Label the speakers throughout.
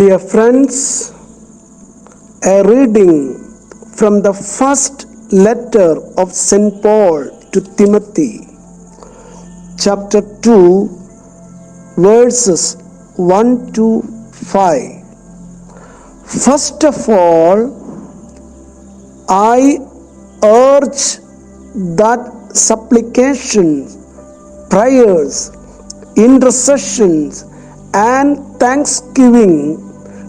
Speaker 1: Dear friends, a reading from the first letter of St. Paul to Timothy, chapter 2, verses 1 to 5. First of all, I urge that supplications, prayers, intercessions, and thanksgiving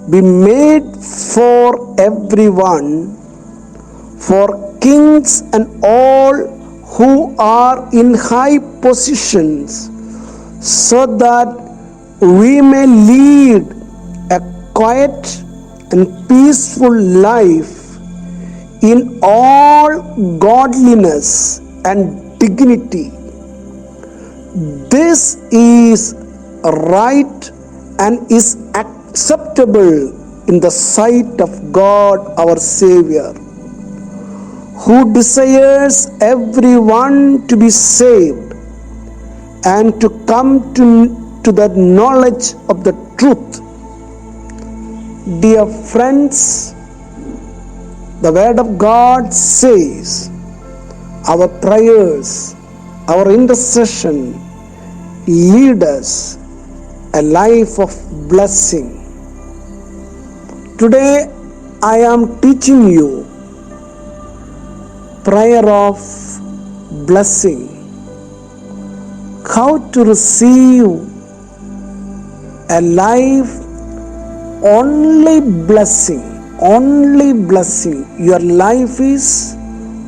Speaker 1: be made for everyone, for kings and all who are in high positions, so that we may lead a quiet and peaceful life in all godliness and dignity. This is right and is acceptable in the sight of God our Savior, who desires everyone to be saved and to come to the knowledge of the truth. Dear friends, the Word of God says our prayers, our intercession lead us a life of blessing. Today I am teaching you prayer of blessing, how to receive a life only blessing. Your life is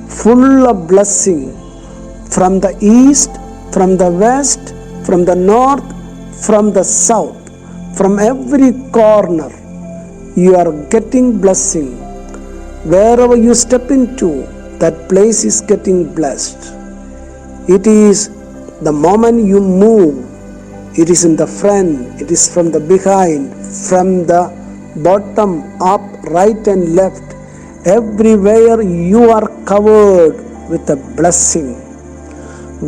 Speaker 1: full of blessing from the east, from the west, from the north, from the south, from every corner. You are getting blessing. Wherever you step into, that place is getting blessed. It is the moment you move, it is in the front, it is from the behind, from the bottom, up, right and left. Everywhere you are covered with a blessing.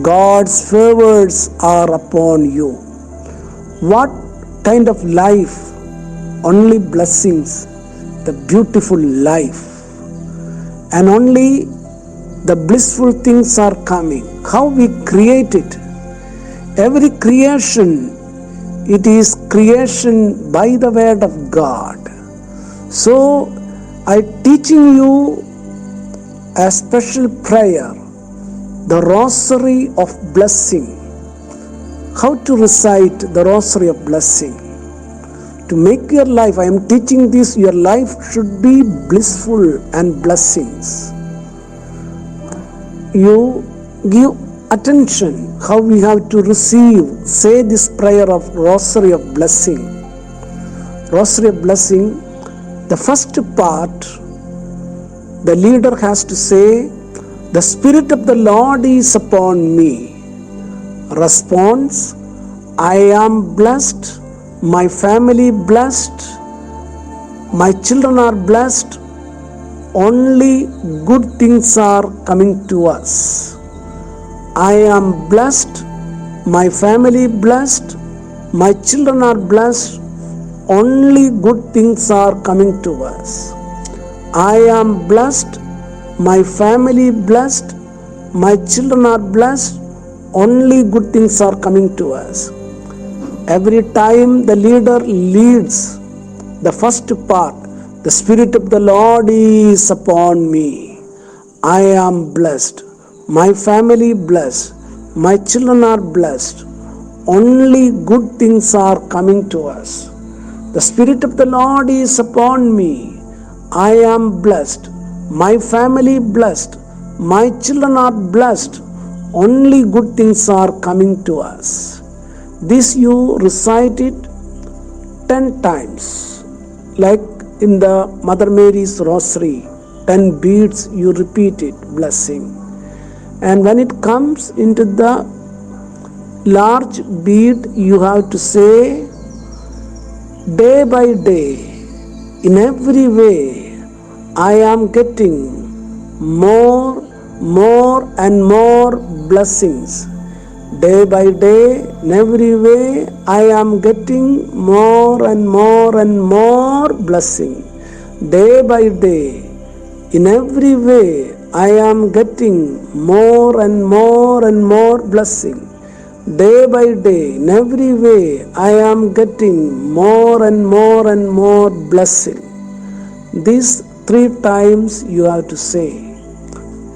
Speaker 1: God's favors are upon you. What kind of life? Only blessings, the beautiful life. And only the blissful things are coming. How we create it. Every creation, it is creation by the word of God. So I teaching you a special prayer, the Rosary of Blessing. How to recite the Rosary of Blessing. To make your life, I am teaching this, your life should be blissful and blessings. You give attention how we have to receive, say this prayer of Rosary of Blessing. Rosary of Blessing, the first part, the leader has to say, the Spirit of the Lord is upon me. Response, I am blessed. My family blessed, my children are blessed, only good things are coming to us. I am blessed, my family blessed, my children are blessed, only good things are coming to us. I am blessed, my family blessed, my children are blessed, only good things are coming to us. Every time the leader leads the first part, the Spirit of the Lord is upon me. I am blessed. My family blessed. My children are blessed. Only good things are coming to us. The Spirit of the Lord is upon me. I am blessed. My family blessed. My children are blessed. Only good things are coming to us. This you recite it 10 times, like in the Mother Mary's Rosary, 10 beads you repeat it, blessing. And when it comes into the large bead, you have to say, day by day, in every way, I am getting more and more blessings. Day by day, in every way, I am getting more and more and more blessing. Day by day, in every way, I am getting more and more and more blessing. Day by day, in every way, I am getting more and more blessing. These 3 times you have to say.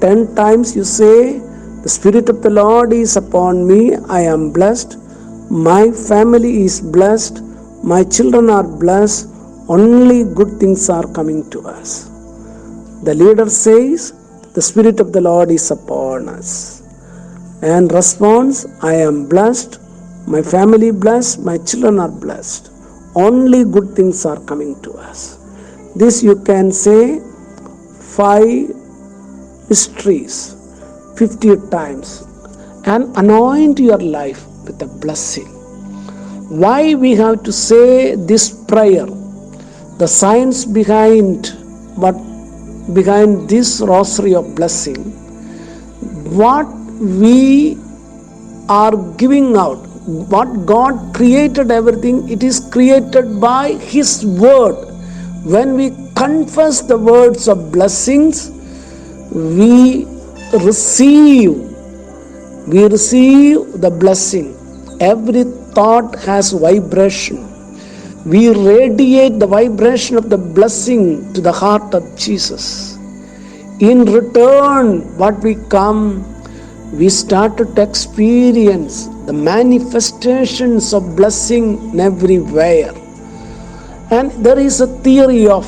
Speaker 1: 10 times you say, the Spirit of the Lord is upon me, I am blessed, my family is blessed, my children are blessed, only good things are coming to us. The leader says, the Spirit of the Lord is upon us. And response, I am blessed, my family blessed, my children are blessed. Only good things are coming to us. This you can say 5 mysteries 50 times and anoint your life with a blessing. Why we have to say this prayer? The science behind this rosary of blessing, what we are giving out, what God created everything, it is created by His word. When we confess the words of blessings, we receive the blessing. Every thought has vibration. We radiate the vibration of the blessing to the heart of Jesus. In return, what we come, we started to experience the manifestations of blessing everywhere. And there is a theory of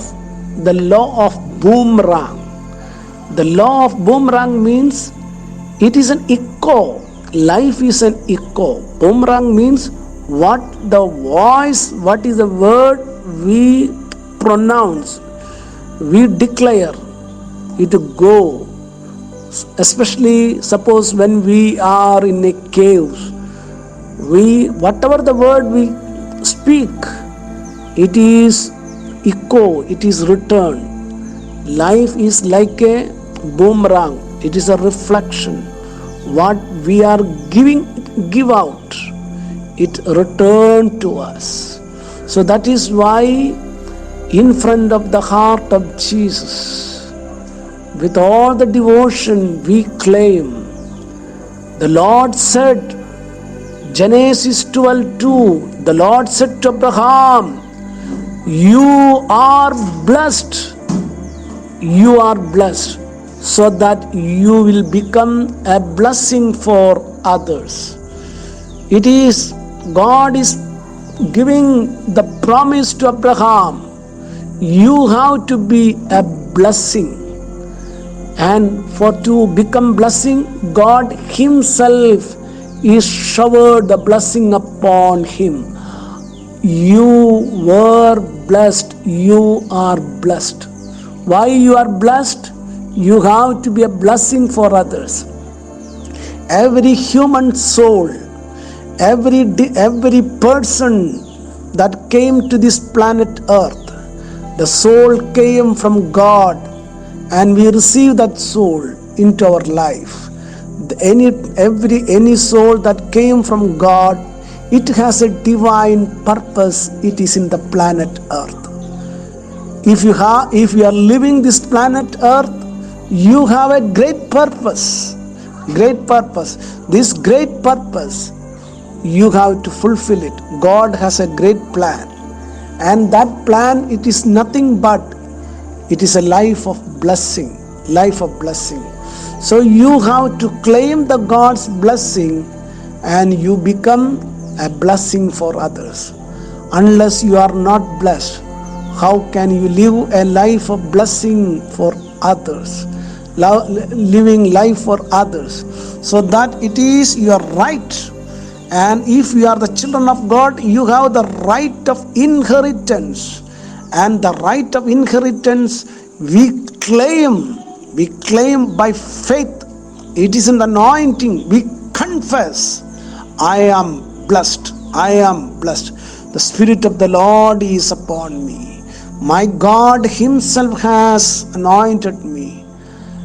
Speaker 1: the law of boomerang. The law of boomerang means it is an echo. Life is an echo. Boomerang means what the voice, what is the word we pronounce, we declare, it go. Especially suppose when we are in a cave, whatever the word we speak, it is echo, it is return. Life is like a boomerang. It is a reflection. What we are give out, it return to us. So that is why in front of the heart of Jesus, with all the devotion we claim, the Lord said, Genesis 12:2, the Lord said to Abraham, you are blessed. You are blessed so that you will become a blessing for others. It is God is giving the promise to Abraham, you have to be a blessing. And for to become blessing, God Himself is showered the blessing upon him. You were blessed, you are blessed. Why you are blessed? You have to be a blessing for others. Every human soul, every person that came to this planet Earth, the soul came from God, and we receive that soul into our life. Any soul that came from God, it has a divine purpose. It is in the planet Earth. If you are living this planet Earth, you have a great purpose. This great purpose, you have to fulfill it. God has a great plan, and that plan, it is nothing but it is a life of blessing. So you have to claim the God's blessing, and you become a blessing for others. Unless you are not blessed, how can you live a life of blessing for others? Living life for others, so that it is your right. And if you are the children of God, you have the right of inheritance. And the right of inheritance we claim by faith. It is in the anointing. We confess, I am blessed. The Spirit of the Lord is upon me. My God Himself has anointed me.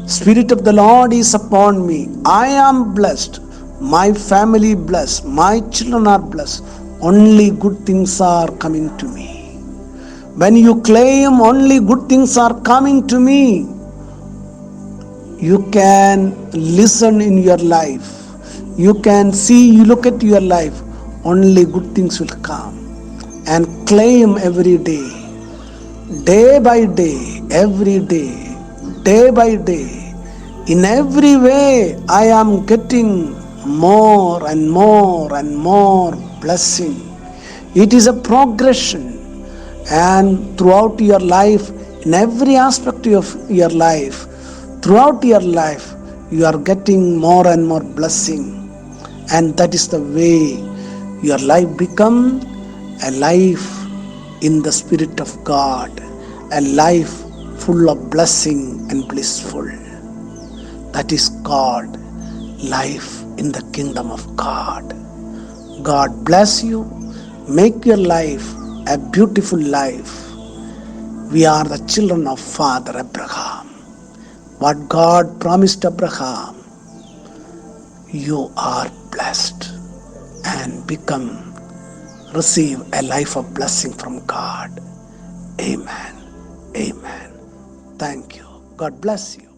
Speaker 1: Spirit of the Lord is upon me. I am blessed. my family blessed, my children are blessed, only good things are coming to me. When you claim only good things are coming to me, you can listen in your life. You can see, you look at your life, only good things will come. And claim every day by day, every day by day. In every way, I am getting more and more and more blessing. It is a progression. And throughout your life, in every aspect of your life, throughout your life, you are getting more and more blessing. And that is the way your life become a life in the Spirit of God, a life full of blessing and blissful. That is called life in the kingdom of God. God bless you. Make your life a beautiful life. We are the children of Father Abraham. What God promised Abraham, you are blessed and receive a life of blessing from God. Amen. Amen. Thank you. God bless you.